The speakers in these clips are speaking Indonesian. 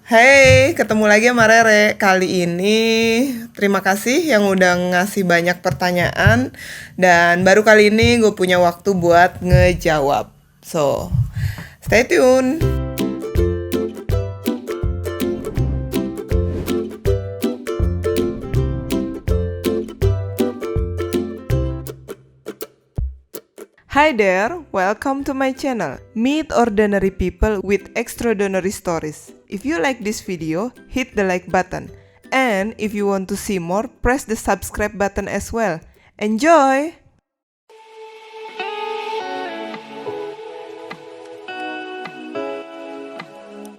Hey, ketemu lagi sama Rere. Kali ini terima kasih yang udah ngasih banyak pertanyaan. Dan baru kali ini gue punya waktu buat ngejawab. So, stay tune. Hi there, welcome to my channel. Meet ordinary people with extraordinary stories. If you like this video, hit the like button. And if you want to see more, press the subscribe button as well. Enjoy!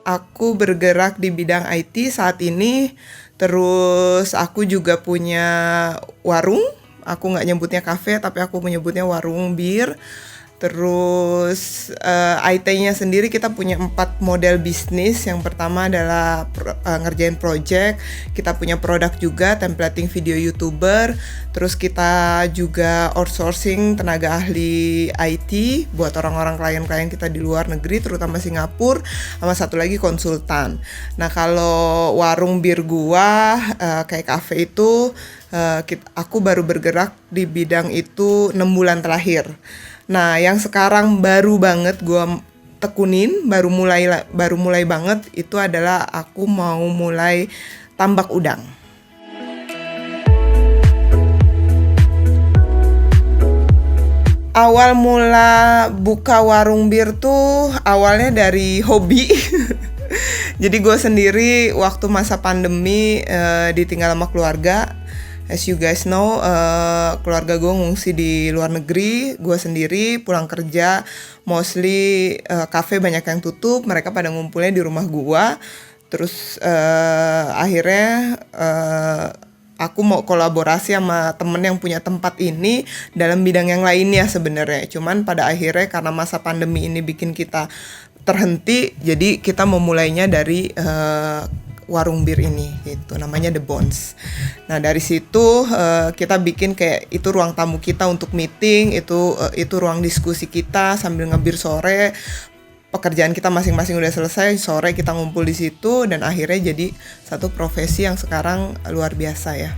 Aku bergerak di bidang IT saat ini. Terus aku juga punya warung. Aku nggak nyebutnya kafe, tapi aku menyebutnya warung bir. Terus IT-nya sendiri kita punya 4 model bisnis. Yang pertama adalah ngerjain project. Kita punya produk juga, templating video YouTuber. Terus kita juga outsourcing tenaga ahli IT buat orang-orang klien-klien kita di luar negeri, terutama Singapura. Sama satu lagi konsultan. Nah, kalau warung bir gua kayak kafe itu, aku baru bergerak di bidang itu 6 bulan terakhir. Nah, yang sekarang baru banget gue tekunin, baru mulai banget itu adalah aku mau mulai tambak udang. Awal mula buka warung bir tuh awalnya dari hobi. Jadi gue sendiri waktu masa pandemi ditinggal sama keluarga. As you guys know, keluarga gue ngungsi di luar negeri, gue sendiri pulang kerja, mostly kafe banyak yang tutup, mereka pada ngumpulnya di rumah gue. Terus akhirnya aku mau kolaborasi sama temen yang punya tempat ini dalam bidang yang lainnya sebenarnya. Cuman pada akhirnya karena masa pandemi ini bikin kita terhenti, jadi kita memulainya dari warung bir ini gitu, namanya The Bones. Nah, dari situ kita bikin kayak itu ruang tamu kita untuk meeting, itu ruang diskusi kita sambil ngebir sore. Pekerjaan kita masing-masing udah selesai, sore kita ngumpul di situ dan akhirnya jadi satu profesi yang sekarang luar biasa ya.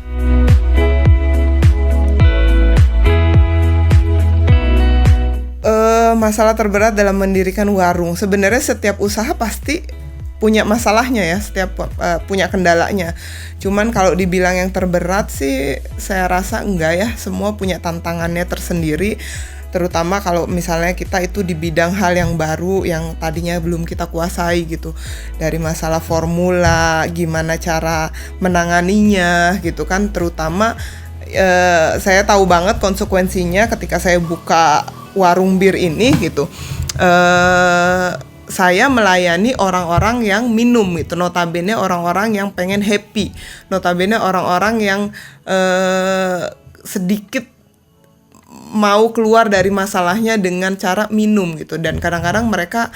Masalah terberat dalam mendirikan warung. Sebenarnya setiap usaha pasti punya masalahnya ya, setiap punya kendalanya. Cuman kalau dibilang yang terberat sih saya rasa enggak ya, semua punya tantangannya tersendiri. Terutama kalau misalnya kita itu di bidang hal yang baru yang tadinya belum kita kuasai gitu. Dari masalah formula, gimana cara menanganinya gitu kan. Terutama saya tahu banget konsekuensinya ketika saya buka warung bir ini gitu. Saya melayani orang-orang yang minum gitu, notabene orang-orang yang pengen happy, notabene orang-orang yang sedikit mau keluar dari masalahnya dengan cara minum gitu, dan kadang-kadang mereka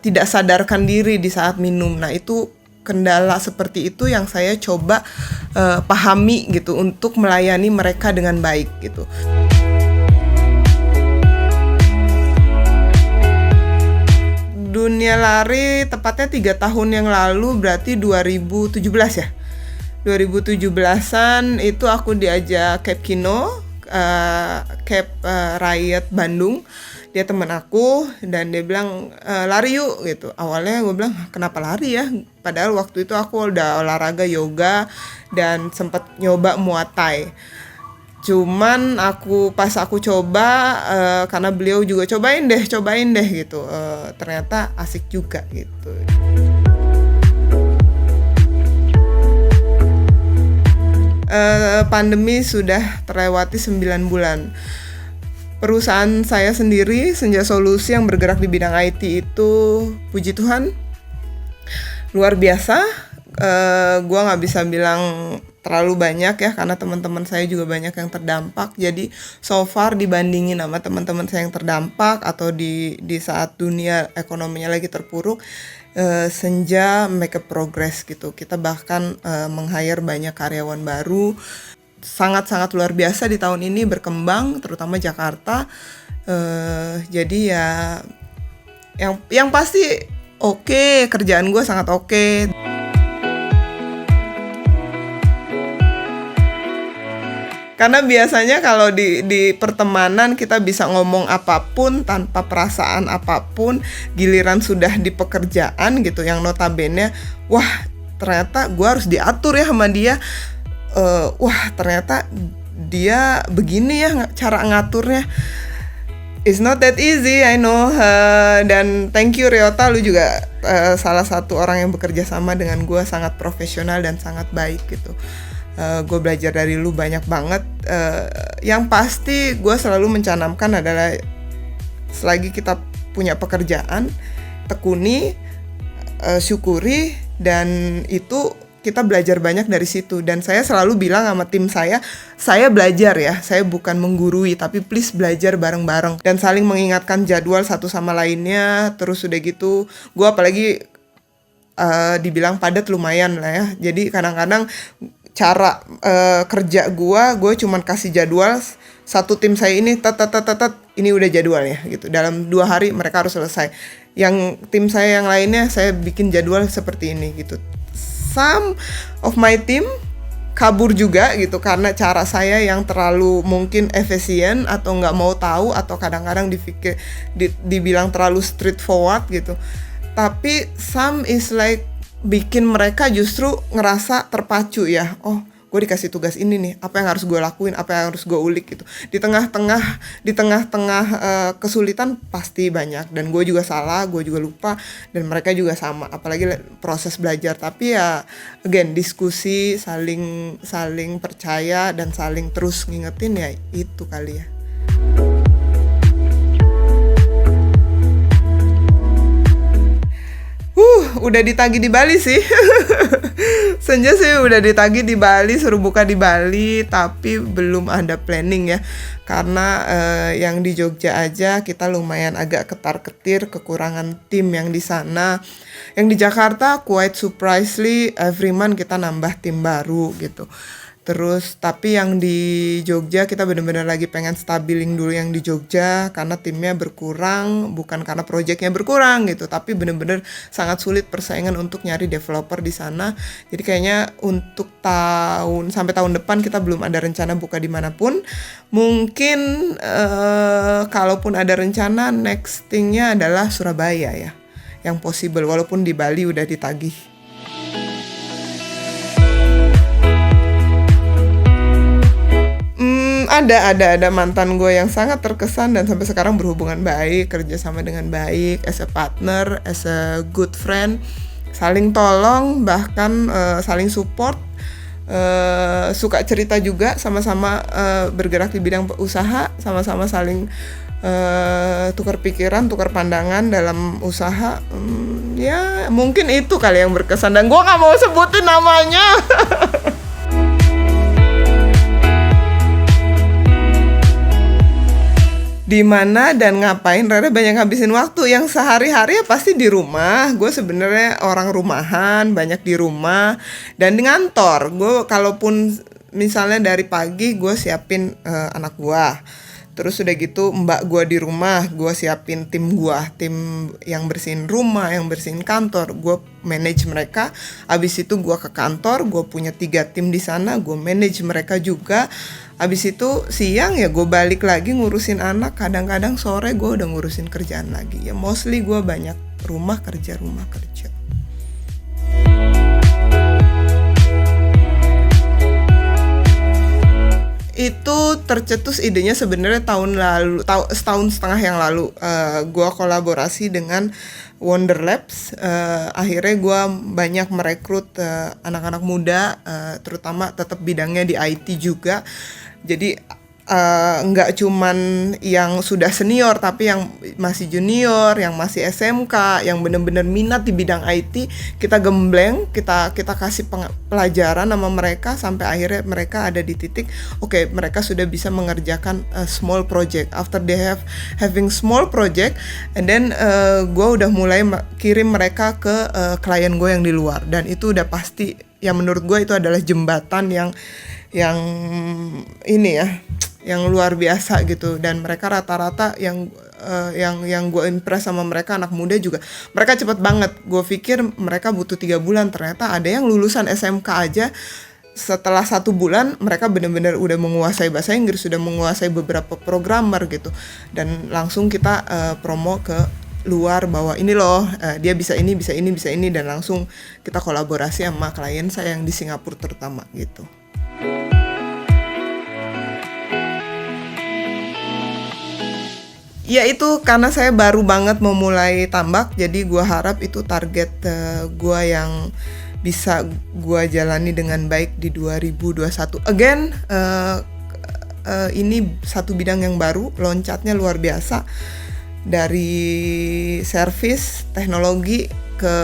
tidak sadarkan diri di saat minum. Nah, itu kendala seperti itu yang saya coba pahami gitu untuk melayani mereka dengan baik gitu. Dunia lari tepatnya 3 tahun yang lalu, berarti 2017 ya. 2017an itu aku diajak Cap Kino, Cap Riot Bandung. Dia teman aku dan dia bilang lari yuk gitu. Awalnya gue bilang kenapa lari ya? Padahal waktu itu aku udah olahraga yoga dan sempat nyoba Muay Thai. Cuman pas aku coba karena beliau juga cobain deh gitu, ternyata asik juga gitu. Pandemi sudah terlewati 9 bulan. Perusahaan saya sendiri, Senja Solusi, yang bergerak di bidang IT itu, puji Tuhan, luar biasa. Gua nggak bisa bilang terlalu banyak ya, karena teman-teman saya juga banyak yang terdampak. Jadi so far dibandingin sama teman-teman saya yang terdampak atau di saat dunia ekonominya lagi terpuruk, Senja make a progress gitu. Kita bahkan meng-hire banyak karyawan baru. Sangat-sangat luar biasa di tahun ini berkembang, terutama Jakarta. Jadi ya yang pasti oke, kerjaan gue sangat oke. Karena biasanya kalau di pertemanan kita bisa ngomong apapun tanpa perasaan apapun, giliran sudah di pekerjaan gitu yang notabene, wah ternyata gue harus diatur ya sama dia, wah ternyata dia begini ya cara ngaturnya. It's not that easy, I know. Dan thank you Ryota, lu juga salah satu orang yang bekerja sama dengan gue sangat profesional dan sangat baik gitu. Gue belajar dari lu banyak banget. Yang pasti gue selalu mencanamkan adalah selagi kita punya pekerjaan, tekuni, syukuri, dan itu kita belajar banyak dari situ. Dan saya selalu bilang sama tim saya belajar ya, saya bukan menggurui, tapi please belajar bareng-bareng dan saling mengingatkan jadwal satu sama lainnya. Terus udah gitu, gue apalagi dibilang padat lumayan lah ya. Jadi kadang-kadang cara kerja gue cuman kasih jadwal, satu tim saya ini ini udah jadwalnya gitu, dalam 2 hari mereka harus selesai. Yang tim saya yang lainnya saya bikin jadwal seperti ini gitu. Some of my team kabur juga gitu karena cara saya yang terlalu mungkin efisien atau nggak mau tahu, atau kadang-kadang dibilang terlalu straightforward gitu. Tapi some is like bikin mereka justru ngerasa terpacu ya. Oh, gue dikasih tugas ini nih, apa yang harus gue lakuin, apa yang harus gue ulik gitu. Di tengah-tengah kesulitan pasti banyak, dan gue juga salah, gue juga lupa, dan mereka juga sama, apalagi proses belajar. Tapi ya again, diskusi, saling percaya dan saling terus ngingetin, ya itu kali ya. Udah ditagi di Bali sih. Senja sih udah ditagi di Bali, suruh buka di Bali, tapi belum ada planning ya. Karena yang di Jogja aja kita lumayan agak ketar-ketir, kekurangan tim yang di sana. Yang di Jakarta quite surprisingly every month kita nambah tim baru gitu. Terus tapi yang di Jogja kita benar-benar lagi pengen stabiling dulu yang di Jogja, karena timnya berkurang, bukan karena proyeknya berkurang gitu, tapi benar-benar sangat sulit persaingan untuk nyari developer di sana. Jadi kayaknya untuk sampai tahun depan kita belum ada rencana buka dimanapun. Mungkin kalaupun ada rencana, next thing-nya adalah Surabaya ya, yang possible, walaupun di Bali udah ditagih. Ada mantan gue yang sangat terkesan dan sampai sekarang berhubungan baik, kerja sama dengan baik, as a partner, as a good friend, saling tolong, bahkan saling support, suka cerita juga, sama-sama bergerak di bidang usaha, sama-sama saling tukar pikiran, tukar pandangan dalam usaha. Ya mungkin itu kali yang berkesan, dan gue gak mau sebutin namanya. Di mana dan ngapain? Rara banyak ngabisin waktu. Yang sehari-hari ya pasti di rumah. Gue sebenarnya orang rumahan, banyak di rumah dan di kantor. Gue kalaupun misalnya dari pagi gue siapin anak gue. Terus udah gitu mbak gue di rumah, gue siapin tim yang bersihin rumah, yang bersihin kantor, gue manage mereka. Abis itu gue ke kantor, gue punya 3 tim di sana, gue manage mereka juga. Abis itu siang ya gue balik lagi ngurusin anak, kadang-kadang sore gue udah ngurusin kerjaan lagi. Ya mostly gue banyak rumah kerja. Itu tercetus idenya sebenarnya setahun setengah yang lalu. Gue kolaborasi dengan Wonder Labs. Akhirnya gue banyak merekrut anak-anak muda, terutama tetap bidangnya di IT juga. Jadi nggak cuman yang sudah senior, tapi yang masih junior, yang masih SMK, yang benar-benar minat di bidang IT, kita gembleng, kita kasih pelajaran sama mereka sampai akhirnya mereka ada di titik oke, mereka sudah bisa mengerjakan small project. After they having small project, and then gue udah mulai kirim mereka ke klien gue yang di luar, dan itu udah pasti ya menurut gue itu adalah jembatan yang ini ya, yang luar biasa gitu. Dan mereka rata-rata yang gue impress sama mereka, anak muda juga, mereka cepet banget. Gue pikir mereka butuh 3 bulan, ternyata ada yang lulusan SMK aja setelah 1 bulan mereka benar-benar udah menguasai bahasa Inggris, sudah menguasai beberapa programmer gitu, dan langsung kita promo ke luar bahwa ini loh dia bisa ini, bisa ini, bisa ini, dan langsung kita kolaborasi sama klien saya yang di Singapura terutama gitu. Ya itu karena saya baru banget memulai tambak, jadi gue harap itu target gue yang bisa gue jalani dengan baik di 2021. Again, ini satu bidang yang baru, loncatnya luar biasa. Dari servis, teknologi, ke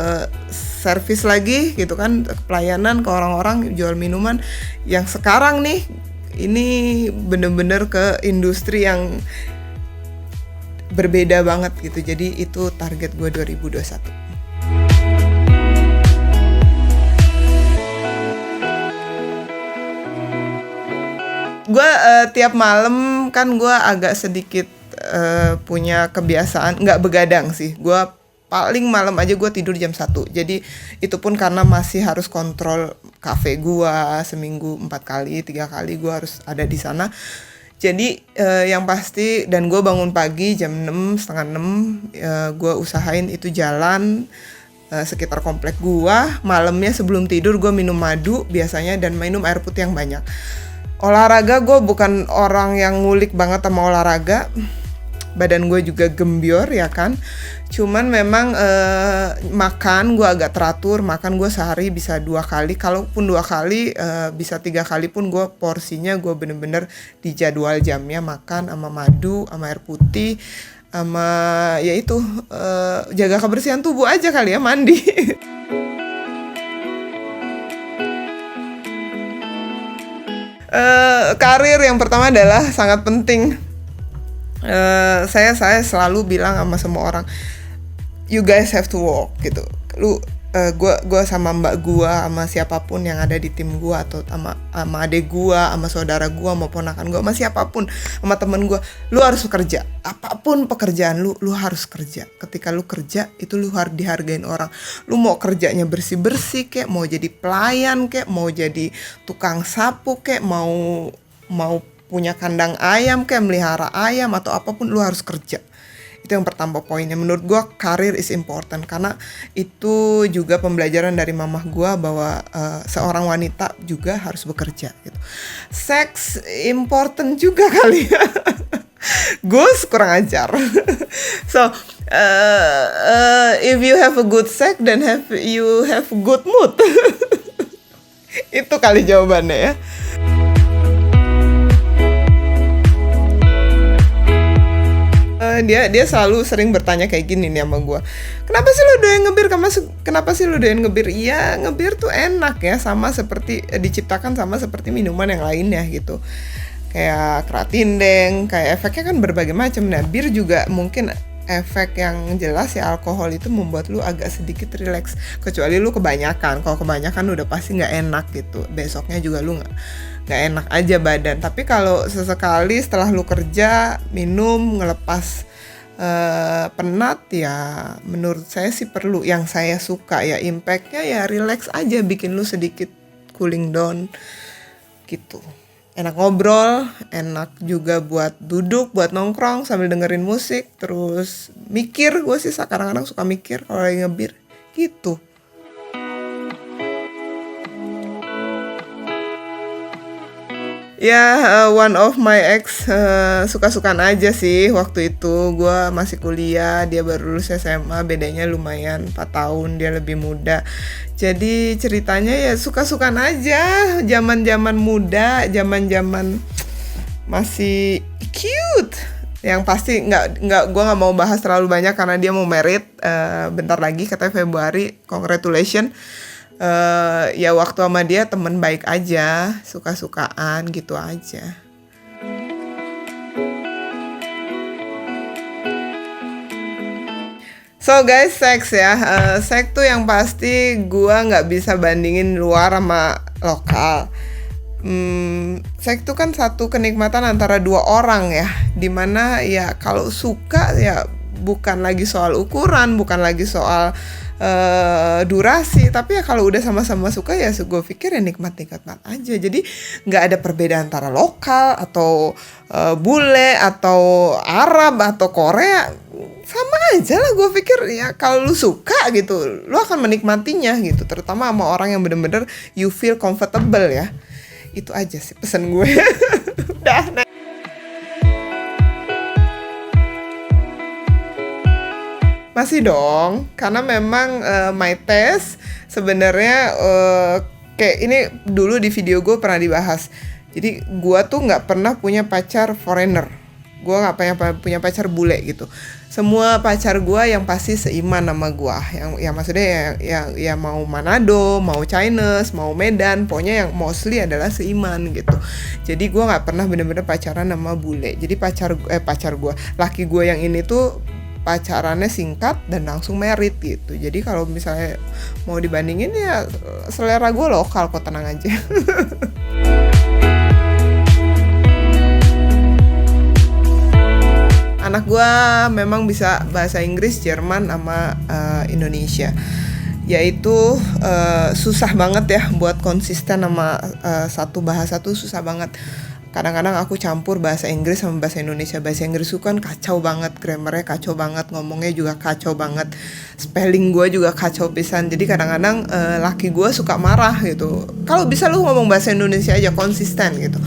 servis lagi gitu kan, ke pelayanan, ke orang-orang, jual minuman. Yang sekarang nih, ini bener-bener ke industri yang berbeda banget gitu. Jadi itu target gue 2021. Gue tiap malam kan gue agak sedikit punya kebiasaan nggak begadang sih. Gue paling malam aja gue tidur jam 1. Jadi itu pun karena masih harus kontrol kafe gue seminggu 4 kali, 3 kali gue harus ada di sana. Jadi yang pasti, dan gue bangun pagi jam 6, setengah 6, gue usahain itu jalan sekitar komplek gue. Malamnya sebelum tidur gue minum madu biasanya dan minum air putih yang banyak. Olahraga, gue bukan orang yang ngulik banget sama olahraga. Badan gue juga gembior ya kan. Cuman memang makan gue agak teratur. Makan gue sehari bisa 2 kali. Kalaupun 2 kali bisa 3 kali pun gue porsinya gue bener-bener di jadwal jamnya. Makan sama madu, sama air putih, sama ya itu jaga kebersihan tubuh aja kali ya, mandi. Karir yang pertama adalah sangat penting. Saya selalu bilang sama semua orang, you guys have to work gitu. Gue sama mbak gue, sama siapapun yang ada di tim gue, atau sama adik gue, sama saudara gue, sama ponakan gue, sama siapapun, sama temen gue, lu harus kerja. Apapun pekerjaan lu harus kerja. Ketika lu kerja, itu lu harus dihargain orang. Lu mau kerjanya bersih-bersih kek, mau jadi pelayan kek, mau jadi tukang sapu kek, mau punya kandang ayam kek, melihara ayam atau apapun, lu harus kerja. Itu yang pertama poinnya. Menurut gue karir is important, karena itu juga pembelajaran dari mamah gue bahwa seorang wanita juga harus bekerja gitu. Seks important juga kali ya. Gus kurang ajar. So if you have a good sex, then you have good mood. Itu kali jawabannya ya. Dia selalu sering bertanya kayak gini nih sama gue, kenapa sih lu doyan ngebir? Kenapa sih lu doyan ngebir? Iya, ngebir tuh enak ya, sama seperti diciptakan sama seperti minuman yang lainnya gitu, kayak keratindeng, kayak efeknya kan berbagai macam. Nah, bir juga mungkin efek yang jelas ya, alkohol itu membuat lu agak sedikit relax, kecuali lu kebanyakan. Kalau kebanyakan udah pasti nggak enak gitu, besoknya juga lu nggak enak aja badan. Tapi kalau sesekali setelah lu kerja minum ngelepas penat, ya menurut saya sih perlu. Yang saya suka ya impactnya ya relax aja, bikin lu sedikit cooling down gitu. Enak ngobrol, enak juga buat duduk, buat nongkrong sambil dengerin musik, terus mikir. Gue sih kadang-kadang suka mikir kalau lagi ngebir gitu. Ya, one of my ex suka-sukaan aja sih waktu itu. Gue masih kuliah, dia baru lulus SMA, bedanya lumayan 4 tahun, dia lebih muda. Jadi ceritanya ya suka-sukaan aja, zaman-zaman muda, zaman-zaman masih cute. Yang pasti gue nggak mau bahas terlalu banyak karena dia mau married bentar lagi, katanya Februari. Congratulations. Ya waktu sama dia temen baik aja, suka-sukaan gitu aja. So guys, seks ya, seks tuh yang pasti gua nggak bisa bandingin luar sama lokal. Seks tuh kan satu kenikmatan antara 2 orang ya, dimana ya kalau suka ya bukan lagi soal ukuran, bukan lagi soal durasi. Tapi ya kalau udah sama-sama suka ya gue pikir ya nikmat-nikmat aja. Jadi nggak ada perbedaan antara lokal atau bule atau Arab atau Korea, sama aja lah. Gue pikir ya kalau lu suka gitu, lu akan menikmatinya gitu, terutama sama orang yang bener-bener you feel comfortable ya. Itu aja sih pesan gue. Udah. Masih dong, karena memang my test sebenarnya kayak ini dulu di video gue pernah dibahas. Jadi gue tuh nggak pernah punya pacar foreigner, gue nggak pernah punya pacar bule gitu. Semua pacar gue yang pasti seiman sama gue, yang maksudnya ya mau Manado, mau Chinese, mau Medan, pokoknya yang mostly adalah seiman gitu. Jadi gue nggak pernah bener-bener pacaran sama bule. Jadi pacar gue, laki gue yang ini tuh pacarannya singkat dan langsung married gitu. Jadi kalau misalnya mau dibandingin ya selera gue lokal kok, tenang aja. Anak gue memang bisa bahasa Inggris, Jerman, sama Indonesia. Yaitu susah banget ya buat konsisten sama satu bahasa tuh susah banget. Kadang-kadang aku campur bahasa Inggris sama bahasa Indonesia. Bahasa Inggris itu kan kacau banget, grammarnya kacau banget, ngomongnya juga kacau banget, spelling gue juga kacau pisan. Jadi kadang-kadang laki gue suka marah gitu, kalau bisa lu ngomong bahasa Indonesia aja konsisten gitu.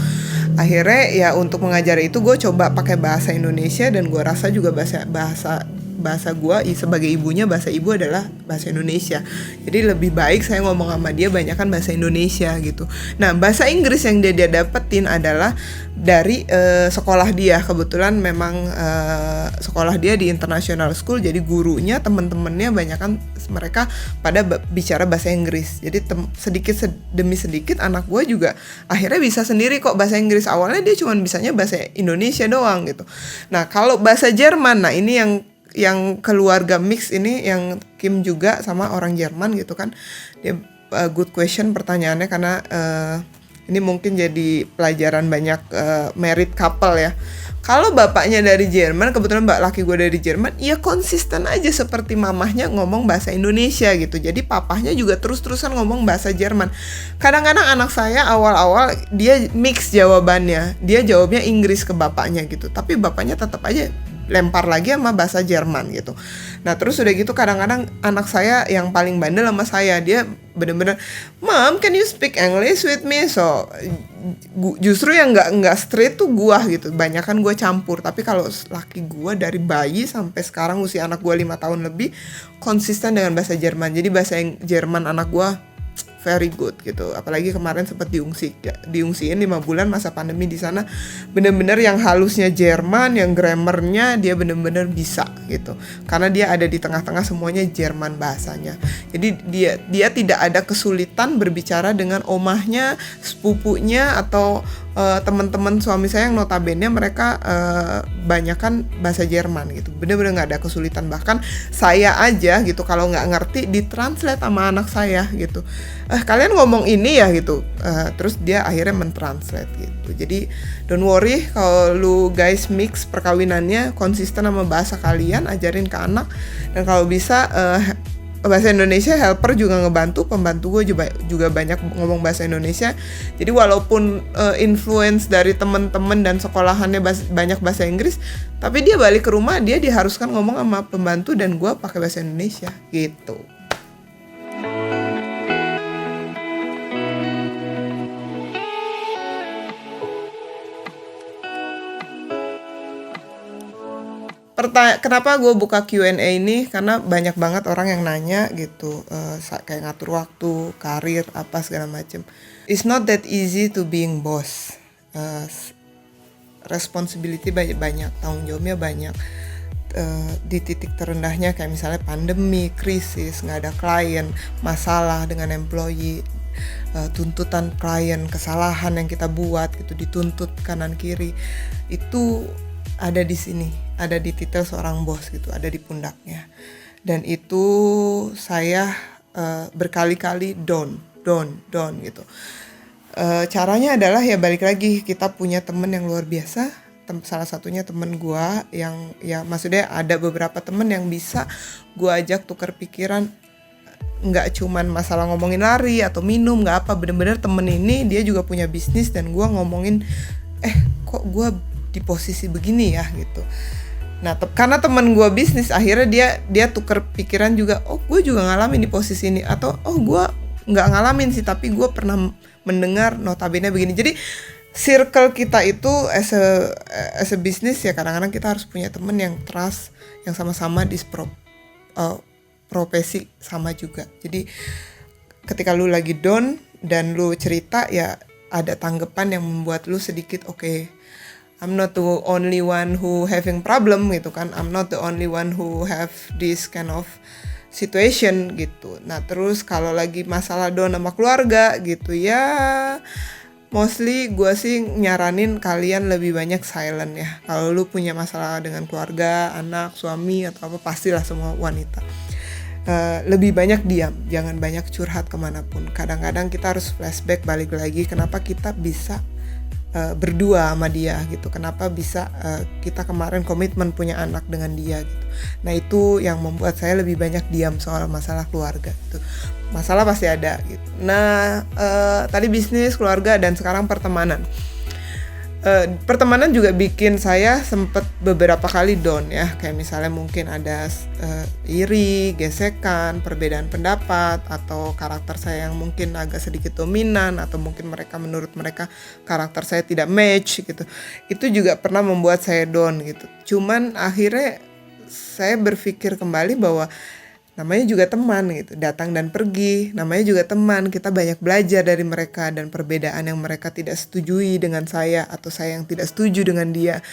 Akhirnya ya untuk mengajar itu gue coba pakai bahasa Indonesia, dan gue rasa juga bahasa gue sebagai ibunya, bahasa ibu adalah bahasa Indonesia. Jadi lebih baik saya ngomong sama dia banyakkan bahasa Indonesia gitu. Nah, bahasa Inggris yang dia dapetin adalah dari sekolah dia. Kebetulan memang sekolah dia di international school, jadi gurunya, teman-temannya banyakkan mereka pada bicara bahasa Inggris. Jadi sedikit demi sedikit anak gue juga akhirnya bisa sendiri kok bahasa Inggris. Awalnya dia cuma bisanya bahasa Indonesia doang gitu. Nah, kalau bahasa Jerman, nah ini yang keluarga mix ini, yang Kim juga sama orang Jerman gitu kan. Dia good question pertanyaannya, karena ini mungkin jadi pelajaran banyak married couple ya. Kalau bapaknya dari Jerman, kebetulan laki gue dari Jerman, ya konsisten aja seperti mamahnya ngomong bahasa Indonesia gitu. Jadi papahnya juga terus-terusan ngomong bahasa Jerman. Kadang-kadang anak saya awal-awal dia mix jawabannya, dia jawabnya Inggris ke bapaknya gitu, tapi bapaknya tetap aja lempar lagi sama bahasa Jerman gitu. Nah terus udah gitu kadang-kadang anak saya yang paling bandel sama saya, dia bener-bener, "Mom, can you speak English with me?" So justru yang nggak straight tuh gua gitu, banyakan gua campur. Tapi kalau laki gua dari bayi sampai sekarang usia anak gua 5 tahun lebih konsisten dengan bahasa Jerman. Jadi bahasa Jerman anak gua very good gitu. Apalagi kemarin sempat diungsiin 5 bulan masa pandemi di sana. Bener-bener yang halusnya Jerman, yang grammarnya dia bener-bener bisa gitu. Karena dia ada di tengah-tengah semuanya Jerman bahasanya. Jadi dia tidak ada kesulitan berbicara dengan omahnya, sepupunya, atau teman-teman suami saya yang notabene mereka banyakan bahasa Jerman gitu. Bener-bener nggak ada kesulitan. Bahkan saya aja gitu kalau nggak ngerti ditranslate sama anak saya gitu. Kalian ngomong ini ya gitu. Terus dia akhirnya mentranslate gitu. Jadi don't worry kalau lu guys mix perkawinannya konsisten sama bahasa kalian, ajarin ke anak. Dan kalau bisa bahasa Indonesia helper juga ngebantu, pembantu gue juga banyak ngomong bahasa Indonesia. Jadi walaupun influence dari teman-teman dan sekolahannya banyak bahasa Inggris, tapi dia balik ke rumah dia diharuskan ngomong sama pembantu dan gue pakai bahasa Indonesia gitu. Kenapa gue buka Q&A ini? Karena banyak banget orang yang nanya gitu, kayak ngatur waktu, karir, apa segala macem. It's not that easy to being boss. Responsibility banyak, tanggung jawabnya banyak. Di titik terendahnya kayak misalnya pandemi, krisis, nggak ada klien, masalah dengan employee, tuntutan klien, kesalahan yang kita buat gitu, dituntut kanan kiri, itu ada di sini, ada di titel seorang bos gitu, ada di pundaknya. Dan itu saya berkali-kali down gitu. Caranya adalah ya balik lagi, kita punya temen yang luar biasa. Salah satunya temen gue yang ya maksudnya ada beberapa temen yang bisa gue ajak tukar pikiran. nggak cuman masalah ngomongin lari atau minum, nggak apa, bener-bener temen ini dia juga punya bisnis dan gue ngomongin kok gue di posisi begini ya gitu. Nah karena temen gue bisnis, akhirnya dia tuker pikiran juga, oh gue juga ngalamin di posisi ini, atau oh gue nggak ngalamin sih tapi gue pernah mendengar notabene begini. Jadi circle kita itu as a business ya, kadang-kadang kita harus punya temen yang trust, yang sama-sama di profesi sama juga. Jadi ketika lu lagi down dan lu cerita, ya ada tanggapan yang membuat lu sedikit okay, I'm not the only one who having problem gitu kan, I'm not the only one who have this kind of situation gitu. Nah terus kalau lagi masalah down sama keluarga gitu ya, mostly gue sih nyaranin kalian lebih banyak silent ya. Kalau lu punya masalah dengan keluarga, anak, suami atau apa, pastilah semua wanita lebih banyak diam, jangan banyak curhat kemanapun. Kadang-kadang kita harus flashback balik lagi, kenapa kita bisa berdua sama dia gitu, kenapa bisa kita kemarin komitmen punya anak dengan dia gitu. Nah itu yang membuat saya lebih banyak diam soal masalah keluarga gitu. Masalah pasti ada gitu. Nah tadi bisnis, keluarga, dan sekarang pertemanan. Pertemanan juga bikin saya sempet beberapa kali down ya, kayak misalnya mungkin ada iri, gesekan, perbedaan pendapat, atau karakter saya yang mungkin agak sedikit dominan, atau mungkin menurut mereka karakter saya tidak match gitu. Itu juga pernah membuat saya down gitu. Cuman akhirnya saya berpikir kembali bahwa namanya juga teman gitu, datang dan pergi, namanya juga teman, kita banyak belajar dari mereka, dan perbedaan yang mereka tidak setujui dengan saya atau saya yang tidak setuju dengan dia,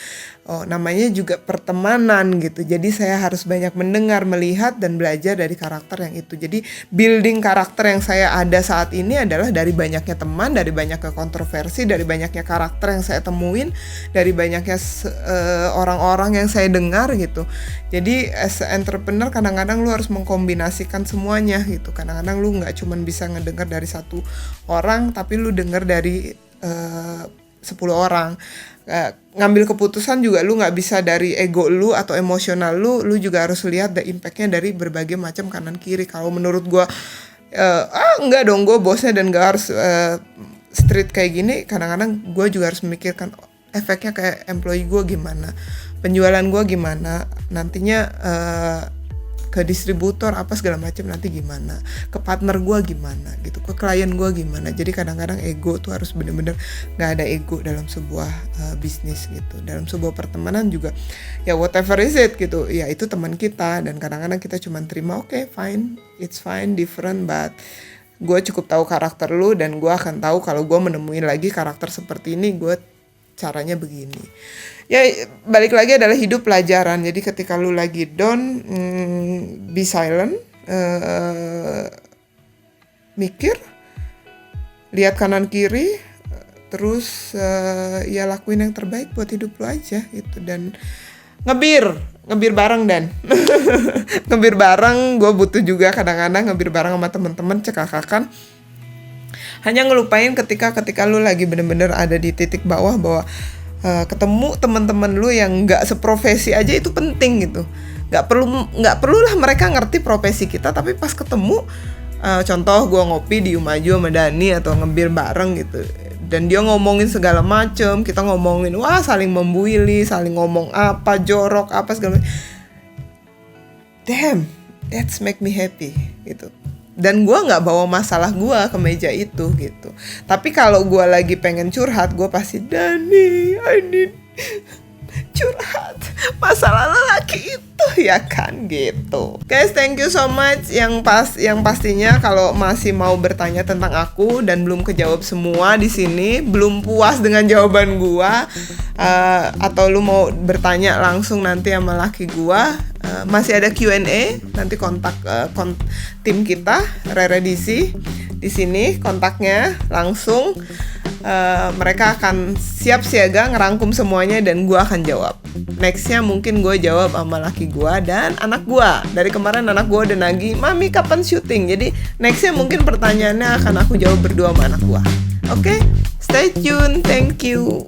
namanya juga pertemanan gitu. Jadi saya harus banyak mendengar, melihat, dan belajar dari karakter yang itu. Jadi building karakter yang saya ada saat ini adalah dari banyaknya teman, dari banyaknya kontroversi, dari banyaknya karakter yang saya temuin, dari banyaknya orang-orang yang saya dengar gitu. Jadi as a entrepreneur kadang-kadang lu harus mengkombinasikan semuanya gitu. Kadang-kadang lu nggak cuma bisa ngedengar dari satu orang, tapi lu dengar dari 10 orang. Ngambil keputusan juga lu nggak bisa dari ego lu atau emosional lu juga harus lihat the impact-nya dari berbagai macam kanan kiri. Kalau menurut gua enggak dong, gue bosnya dan gak harus street kayak gini, kadang-kadang gue juga harus memikirkan efeknya kayak employee gue gimana, penjualan gue gimana, nantinya ke distributor apa segala macam nanti gimana, ke partner gue gimana gitu, ke klien gue gimana. Jadi kadang-kadang ego tuh harus bener-bener gak ada ego dalam sebuah bisnis gitu. Dalam sebuah pertemanan juga ya whatever is it gitu, ya itu teman kita, dan kadang-kadang kita cuma terima okay, fine, it's fine, different, but gue cukup tahu karakter lu, dan gue akan tahu kalau gue menemuin lagi karakter seperti ini, gue caranya begini. Ya balik lagi adalah hidup pelajaran. Jadi ketika lu lagi down, be silent, mikir, lihat kanan kiri, terus ya lakuin yang terbaik buat hidup lu aja gitu. Dan ngebir bareng dan ngebir bareng. Gue butuh juga kadang-kadang ngebir bareng sama teman-teman, cekakakan. Hanya ngelupain ketika lu lagi bener-bener ada di titik bawah, bahwa ketemu teman-teman lu yang nggak seprofesi aja itu penting gitu. Nggak perlu lah mereka ngerti profesi kita, tapi pas ketemu, contoh gue ngopi di Umaju sama Dani atau ngebir bareng gitu, dan dia ngomongin segala macem, kita ngomongin wah saling membuili, saling ngomong apa, jorok apa segala macem. Damn, that's make me happy gitu. Dan gue nggak bawa masalah gue ke meja itu gitu. Tapi kalau gue lagi pengen curhat, gue pasti Dani, I need curhat masalah lelaki itu ya kan gitu. Guys, thank you so much yang pastinya kalau masih mau bertanya tentang aku dan belum kejawab semua di sini, belum puas dengan jawaban gua, atau lu mau bertanya langsung nanti sama laki gua, masih ada Q&A, nanti kontak tim kita Rere DC di sini, kontaknya langsung. Mereka akan siap siaga ngerangkum semuanya dan gue akan jawab. Nextnya mungkin gue jawab sama laki gue dan anak gue. Dari kemarin anak gue udah nagih, Mami kapan syuting? Jadi nextnya mungkin pertanyaannya akan aku jawab berdua sama anak gue. Oke, stay tune, thank you.